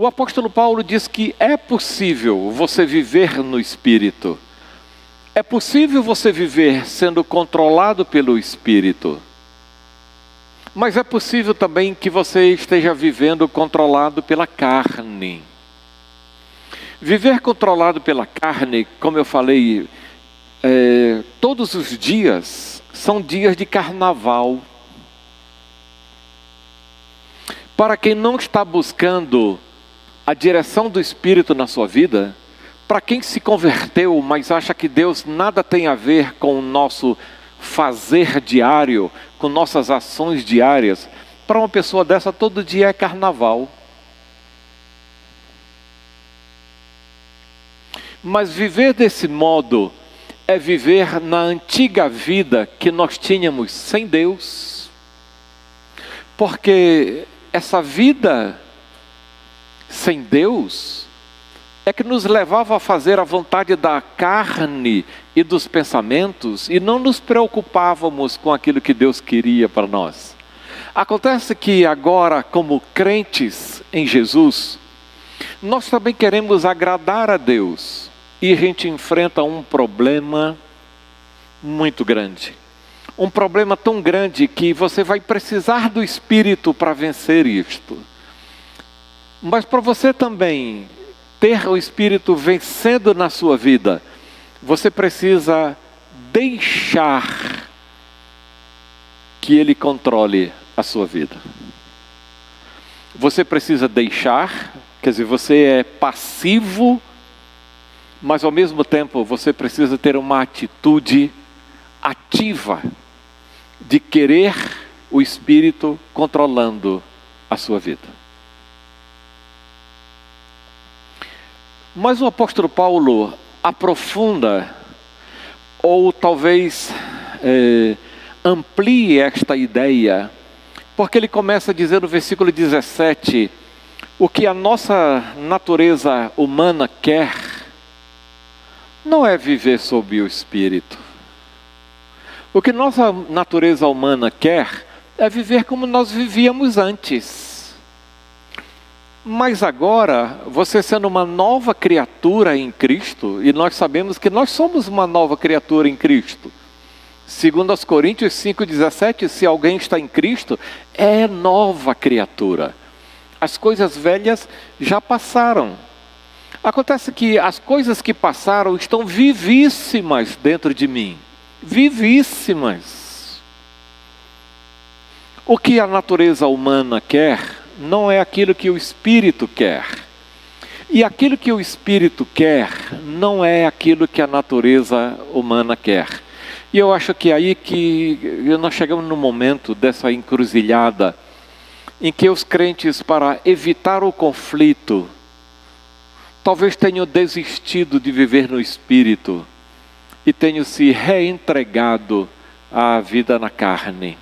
O apóstolo Paulo diz que é possível você viver no Espírito. É possível você viver sendo controlado pelo Espírito. Mas é possível também que você esteja vivendo controlado pela carne. Viver controlado pela carne, como eu falei, todos os dias são dias de carnaval. Para quem não está buscando a direção do Espírito na sua vida, para quem se converteu, mas acha que Deus nada tem a ver com o nosso fazer diário, com nossas ações diárias, para uma pessoa dessa todo dia é carnaval. Mas viver desse modo é viver na antiga vida que nós tínhamos sem Deus, porque essa vida sem Deus é que nos levava a fazer a vontade da carne e dos pensamentos e não nos preocupávamos com aquilo que Deus queria para nós. Acontece que agora, como crentes em Jesus, nós também queremos agradar a Deus e a gente enfrenta um problema muito grande. Um problema tão grande que você vai precisar do Espírito para vencer isto. Mas para você também ter o Espírito vencendo na sua vida, você precisa deixar que Ele controle a sua vida. Você precisa deixar, quer dizer, você é passivo, mas ao mesmo tempo você precisa ter uma atitude ativa de querer o Espírito controlando a sua vida. Mas o apóstolo Paulo aprofunda, ou talvez amplie esta ideia, porque ele começa a dizer no versículo 17, o que a nossa natureza humana quer, não é viver sob o Espírito. O que nossa natureza humana quer, é viver como nós vivíamos antes. Mas agora, você sendo uma nova criatura em Cristo, e nós sabemos que nós somos uma nova criatura em Cristo. Segundo aos Coríntios 5,17, se alguém está em Cristo, é nova criatura. As coisas velhas já passaram. Acontece que as coisas que passaram estão vivíssimas dentro de mim. Vivíssimas. O que a natureza humana quer não é aquilo que o Espírito quer. E aquilo que o Espírito quer não é aquilo que a natureza humana quer. E eu acho que é aí que nós chegamos no momento dessa encruzilhada, em que os crentes, para evitar o conflito, talvez tenham desistido de viver no Espírito e tenham se reentregado à vida na carne.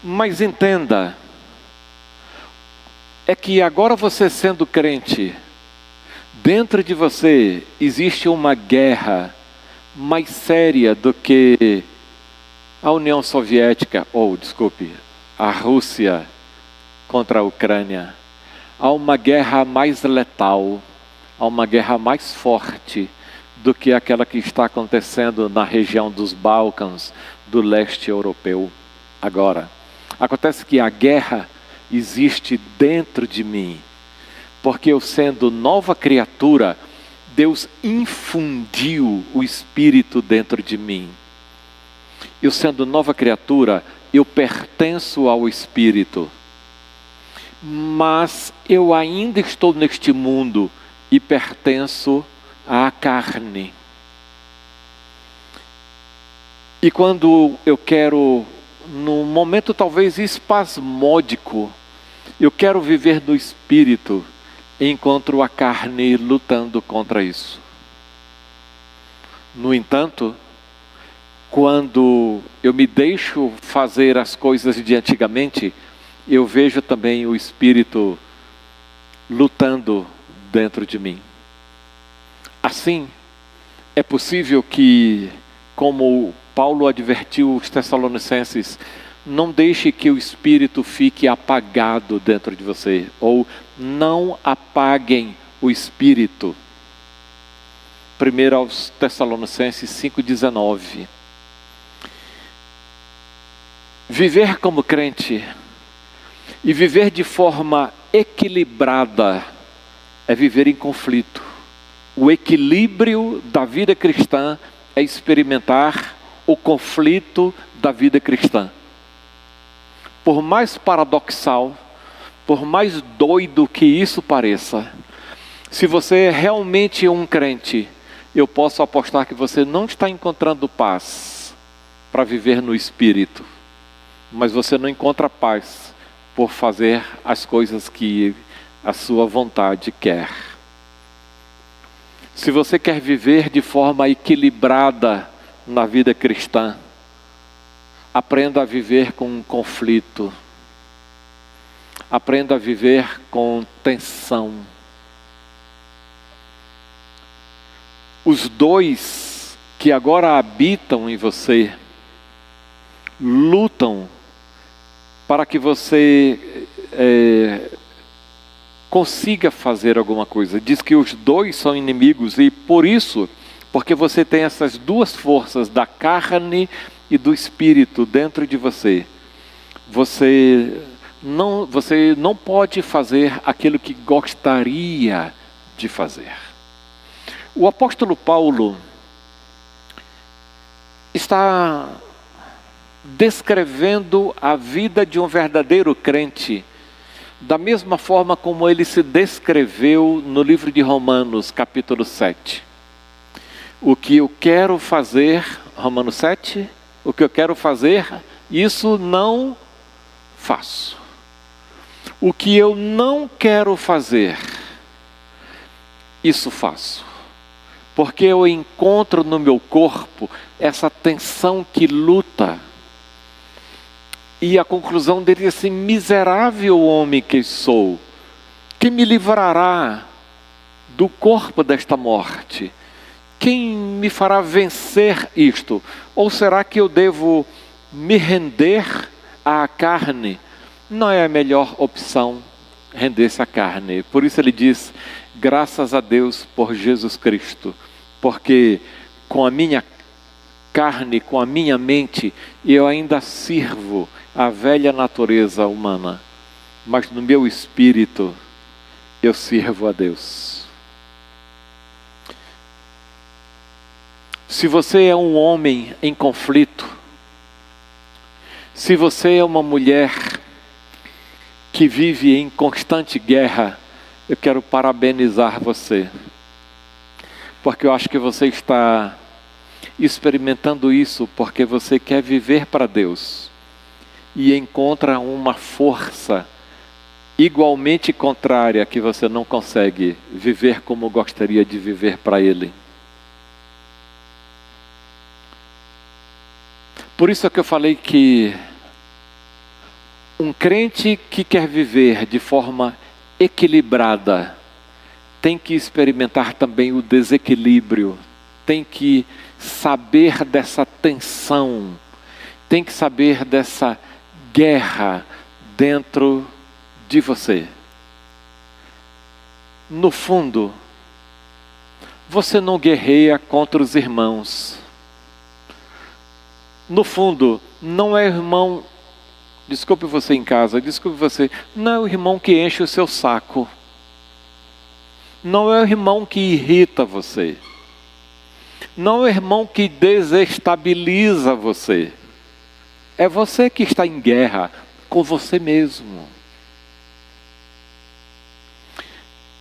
Mas entenda, é que agora você sendo crente, dentro de você existe uma guerra mais séria do que a União Soviética, a Rússia contra a Ucrânia. Há uma guerra mais letal, há uma guerra mais forte do que aquela que está acontecendo na região dos Balcãs, do leste europeu, agora. Acontece que a guerra existe dentro de mim, porque eu sendo nova criatura, Deus infundiu o Espírito dentro de mim. Eu sendo nova criatura, eu pertenço ao Espírito, mas eu ainda estou neste mundo e pertenço à carne. E quando eu quero, num momento talvez espasmódico, eu quero viver no Espírito, encontro a carne lutando contra isso. No entanto, quando eu me deixo fazer as coisas de antigamente, eu vejo também o Espírito lutando dentro de mim. Assim, é possível que como Paulo advertiu os Tessalonicenses, não deixe que o Espírito fique apagado dentro de você, ou não apaguem o Espírito. 1 aos Tessalonicenses 5,19. Viver como crente e viver de forma equilibrada é viver em conflito. O equilíbrio da vida cristã é experimentar o conflito da vida cristã. Por mais paradoxal, por mais doido que isso pareça, se você é realmente um crente, eu posso apostar que você não está encontrando paz para viver no Espírito, mas você não encontra paz por fazer as coisas que a sua vontade quer. Se você quer viver de forma equilibrada na vida cristã, aprenda a viver com conflito. Aprenda a viver com tensão. Os dois que agora habitam em você lutam para que você consiga fazer alguma coisa. Diz que os dois são inimigos e por isso, porque você tem essas duas forças da carne e do Espírito dentro de você, você não pode fazer aquilo que gostaria de fazer. O apóstolo Paulo está descrevendo a vida de um verdadeiro crente, da mesma forma como ele se descreveu no livro de Romanos, capítulo 7. O que eu quero fazer, Romanos 7, o que eu quero fazer, isso não faço. O que eu não quero fazer, isso faço. Porque eu encontro no meu corpo essa tensão que luta. E a conclusão dele é assim: miserável homem que sou, quem me livrará do corpo desta morte? Quem me fará vencer isto? Ou será que eu devo me render à carne? Não é a melhor opção render-se à carne. Por isso ele diz: graças a Deus por Jesus Cristo, porque com a minha carne, com a minha mente, eu ainda sirvo a velha natureza humana, mas no meu espírito eu sirvo a Deus. Se você é um homem em conflito, se você é uma mulher que vive em constante guerra, eu quero parabenizar você, porque eu acho que você está experimentando isso porque você quer viver para Deus e encontra uma força igualmente contrária que você não consegue viver como gostaria de viver para Ele. Por isso é que eu falei que um crente que quer viver de forma equilibrada tem que experimentar também o desequilíbrio, tem que saber dessa tensão, tem que saber dessa guerra dentro de você. No fundo, você não guerreia contra os irmãos. No fundo, não é irmão, desculpe você em casa, desculpe você, não é o irmão que enche o seu saco. Não é o irmão que irrita você. Não é o irmão que desestabiliza você. É você que está em guerra com você mesmo.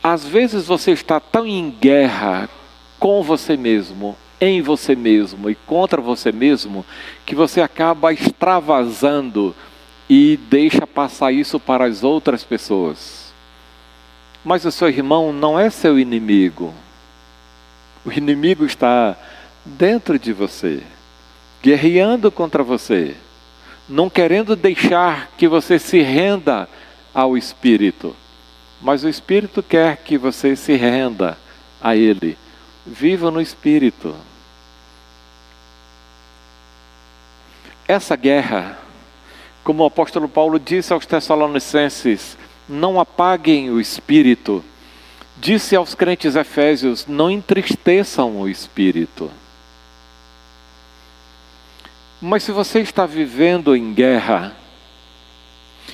Às vezes você está tão em guerra com você mesmo, em você mesmo e contra você mesmo, que você acaba extravasando e deixa passar isso para as outras pessoas. Mas o seu irmão não é seu inimigo. O inimigo está dentro de você, guerreando contra você, não querendo deixar que você se renda ao Espírito. Mas o Espírito quer que você se renda a Ele. Viva no Espírito. essa guerra, como o apóstolo Paulo disse aos Tessalonicenses, não apaguem o espírito. Disse aos crentes efésios, não entristeçam o espírito. Mas se você está vivendo em guerra,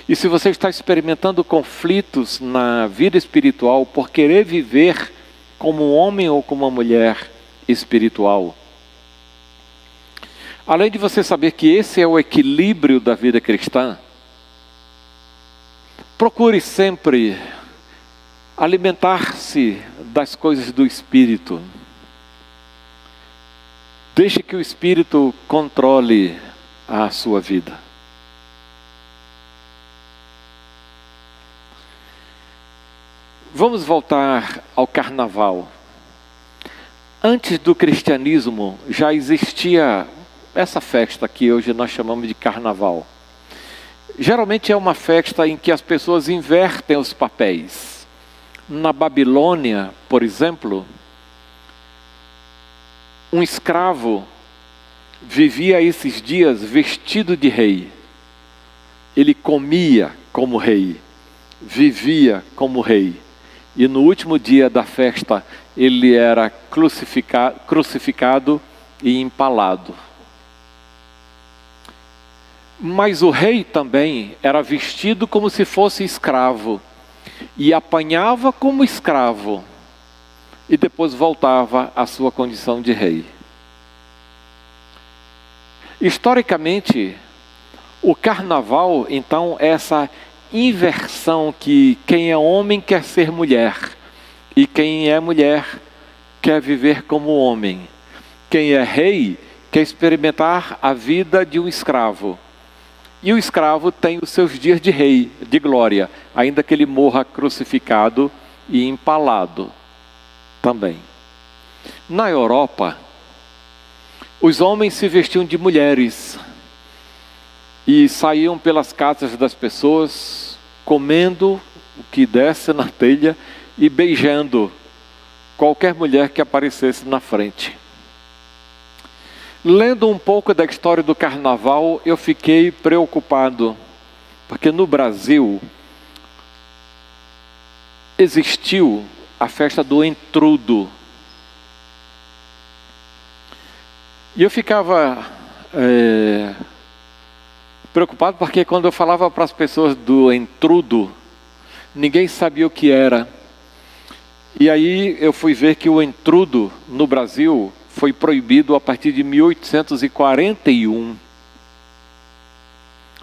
e se você está experimentando conflitos na vida espiritual por querer viver como um homem ou como uma mulher espiritual, além de você saber que esse é o equilíbrio da vida cristã, procure sempre alimentar-se das coisas do Espírito. Deixe que o Espírito controle a sua vida. Vamos voltar ao carnaval. Antes do cristianismo já existia essa festa que hoje nós chamamos de carnaval. Geralmente é uma festa em que as pessoas invertem os papéis. Na Babilônia, por exemplo, um escravo vivia esses dias vestido de rei. Ele comia como rei, vivia como rei. E no último dia da festa, ele era crucificado e empalado. Mas o rei também era vestido como se fosse escravo. E apanhava como escravo. E depois voltava à sua condição de rei. Historicamente, o carnaval, então, é essa inversão que quem é homem quer ser mulher. E quem é mulher quer viver como homem. Quem é rei quer experimentar a vida de um escravo. E o escravo tem os seus dias de rei, de glória, ainda que ele morra crucificado e empalado também. Na Europa, os homens se vestiam de mulheres e saíam pelas casas das pessoas, comendo o que desse na telha e beijando qualquer mulher que aparecesse na frente. Lendo um pouco da história do carnaval, eu fiquei preocupado, porque no Brasil existiu a festa do entrudo. E eu ficava preocupado, porque quando eu falava para as pessoas do entrudo, ninguém sabia o que era. E aí eu fui ver que o entrudo no Brasil foi proibido a partir de 1841.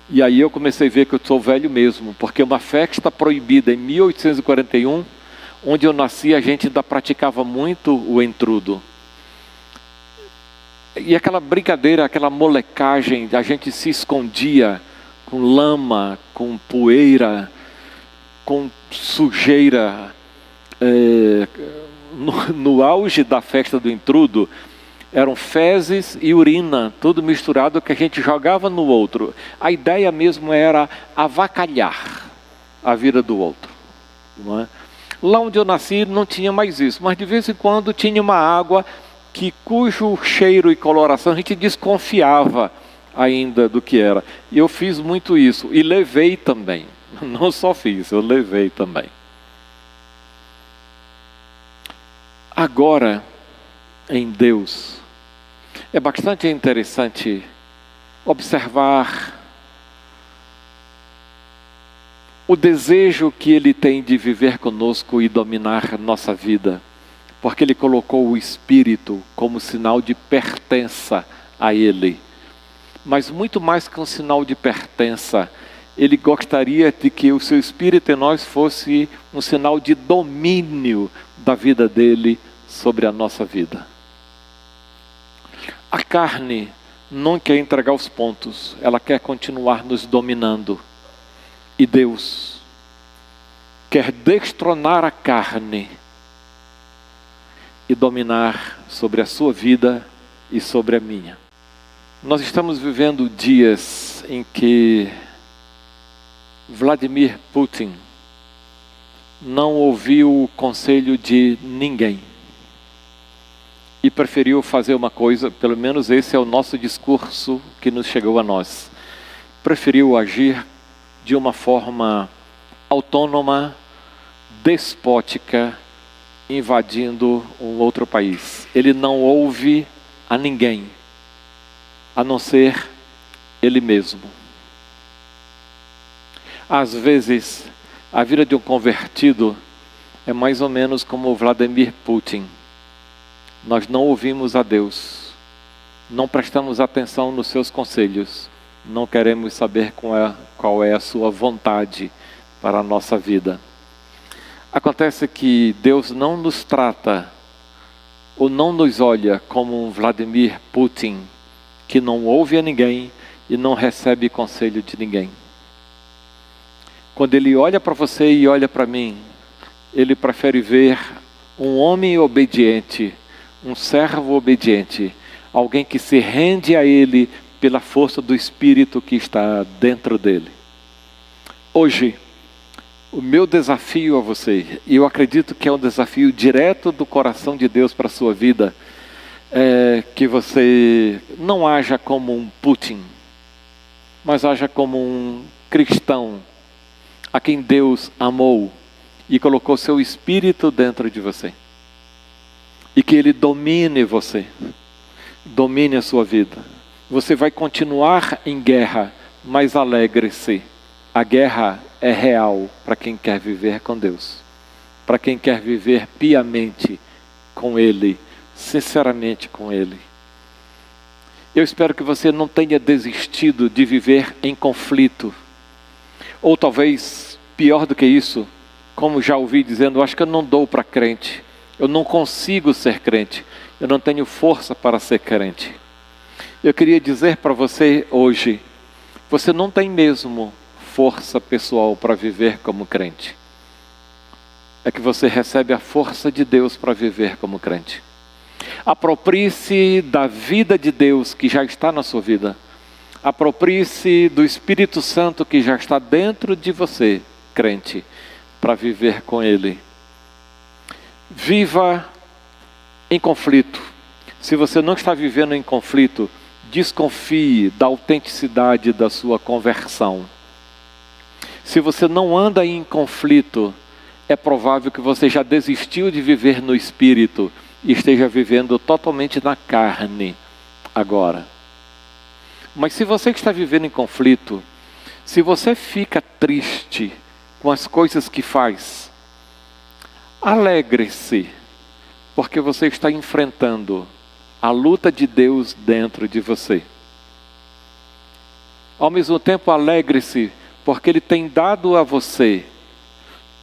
E aí eu comecei a ver que eu sou velho mesmo, porque uma festa proibida em 1841, onde eu nasci, a gente ainda praticava muito o entrudo. E aquela brincadeira, aquela molecagem, a gente se escondia com lama, com poeira, com sujeira. No auge da festa do entrudo, eram fezes e urina, tudo misturado, que a gente jogava no outro. A ideia mesmo era avacalhar a vida do outro, não é? Lá onde eu nasci não tinha mais isso, mas de vez em quando tinha uma água cujo cheiro e coloração a gente desconfiava ainda do que era. E eu fiz muito isso, e levei também. Não só fiz, eu levei também. Agora, em Deus, é bastante interessante observar o desejo que Ele tem de viver conosco e dominar nossa vida, porque Ele colocou o Espírito como sinal de pertença a Ele. Mas muito mais que um sinal de pertença, Ele gostaria de que o seu Espírito em nós fosse um sinal de domínio da vida dEle sobre a nossa vida. A carne não quer entregar os pontos, ela quer continuar nos dominando. E Deus quer destronar a carne e dominar sobre a sua vida e sobre a minha. Nós estamos vivendo dias em que Vladimir Putin não ouviu o conselho de ninguém e preferiu fazer uma coisa, pelo menos esse é o nosso discurso que nos chegou a nós. Preferiu agir de uma forma autônoma, despótica, invadindo um outro país. Ele não ouve a ninguém, a não ser ele mesmo. Às vezes, a vida de um convertido é mais ou menos como o Vladimir Putin. Nós não ouvimos a Deus, não prestamos atenção nos seus conselhos, não queremos saber qual é a sua vontade para a nossa vida. Acontece que Deus não nos trata ou não nos olha como um Vladimir Putin, que não ouve a ninguém e não recebe conselho de ninguém. Quando Ele olha para você e olha para mim, Ele prefere ver um homem obediente, um servo obediente, alguém que se rende a Ele pela força do Espírito que está dentro dele. Hoje, o meu desafio a você, e eu acredito que é um desafio direto do coração de Deus para a sua vida, é que você não haja como um Putin, mas haja como um cristão, a quem Deus amou e colocou seu Espírito dentro de você. E que Ele domine você, domine a sua vida. Você vai continuar em guerra, mas alegre-se. A guerra é real para quem quer viver com Deus, para quem quer viver piamente com Ele, sinceramente com Ele. Eu espero que você não tenha desistido de viver em conflito, ou talvez pior do que isso, como já ouvi dizendo, acho que eu não dou para crente, eu não consigo ser crente, eu não tenho força para ser crente. Eu queria dizer para você hoje, você não tem mesmo força pessoal para viver como crente. É que você recebe a força de Deus para viver como crente. Aproprie-se da vida de Deus que já está na sua vida. Aproprie-se do Espírito Santo que já está dentro de você, crente, para viver com Ele. Viva em conflito. Se você não está vivendo em conflito, desconfie da autenticidade da sua conversão. Se você não anda em conflito, é provável que você já desistiu de viver no Espírito e esteja vivendo totalmente na carne agora. Mas se você está vivendo em conflito, se você fica triste com as coisas que faz, alegre-se, porque você está enfrentando a luta de Deus dentro de você. Ao mesmo tempo, alegre-se, porque Ele tem dado a você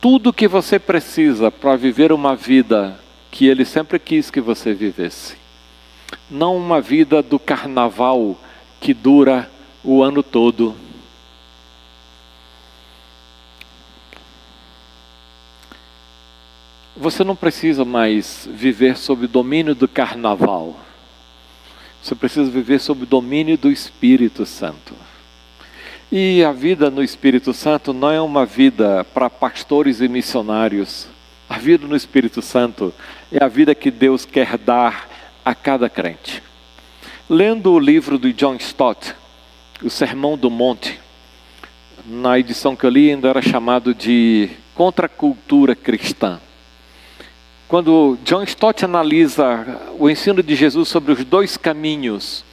tudo o que você precisa para viver uma vida que Ele sempre quis que você vivesse. Não uma vida do carnaval que dura o ano todo. Você não precisa mais viver sob o domínio do carnaval. Você precisa viver sob o domínio do Espírito Santo. E a vida no Espírito Santo não é uma vida para pastores e missionários. A vida no Espírito Santo é a vida que Deus quer dar a cada crente. Lendo o livro de John Stott, o Sermão do Monte, na edição que eu li ainda era chamado de Contracultura Cristã. Quando John Stott analisa o ensino de Jesus sobre os dois caminhos,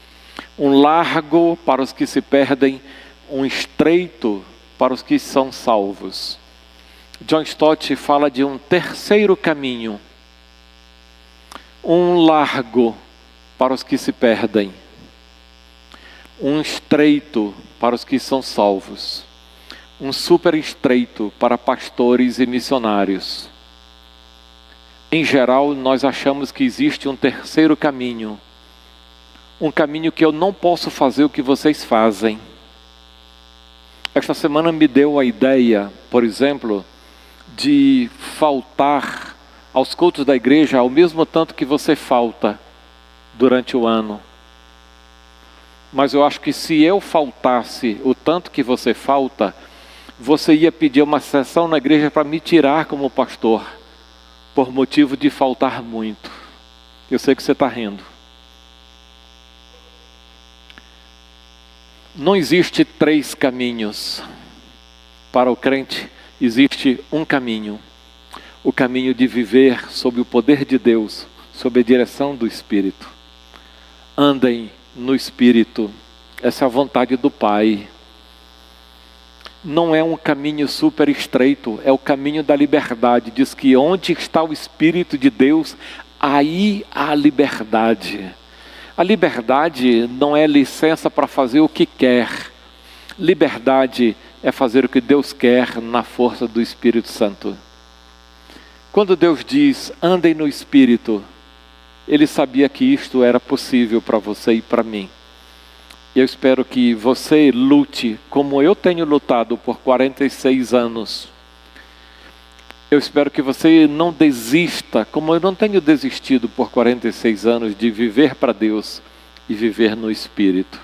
um largo para os que se perdem, um estreito para os que são salvos. John Stott fala de um terceiro caminho, um largo para os que se perdem, um estreito para os que são salvos, um super estreito para pastores e missionários. Em geral, nós achamos que existe um terceiro caminho, um caminho que eu não posso fazer o que vocês fazem. Esta semana me deu a ideia, por exemplo, de faltar aos cultos da igreja ao mesmo tanto que você falta durante o ano. Mas eu acho que se eu faltasse o tanto que você falta, você ia pedir uma sessão na igreja para me tirar como pastor, por motivo de faltar muito. Eu sei que você está rindo. Não existe 3 caminhos. Para o crente, existe um caminho. O caminho de viver sob o poder de Deus, sob a direção do Espírito. Andem no Espírito. Essa é a vontade do Pai. Não é um caminho super estreito, é o caminho da liberdade. Diz que onde está o Espírito de Deus, aí há liberdade. A liberdade não é licença para fazer o que quer. Liberdade é fazer o que Deus quer na força do Espírito Santo. Quando Deus diz, andem no Espírito, Ele sabia que isto era possível para você e para mim. Eu espero que você lute como eu tenho lutado por 46 anos. Eu espero que você não desista, como eu não tenho desistido por 46 anos, de viver para Deus e viver no Espírito.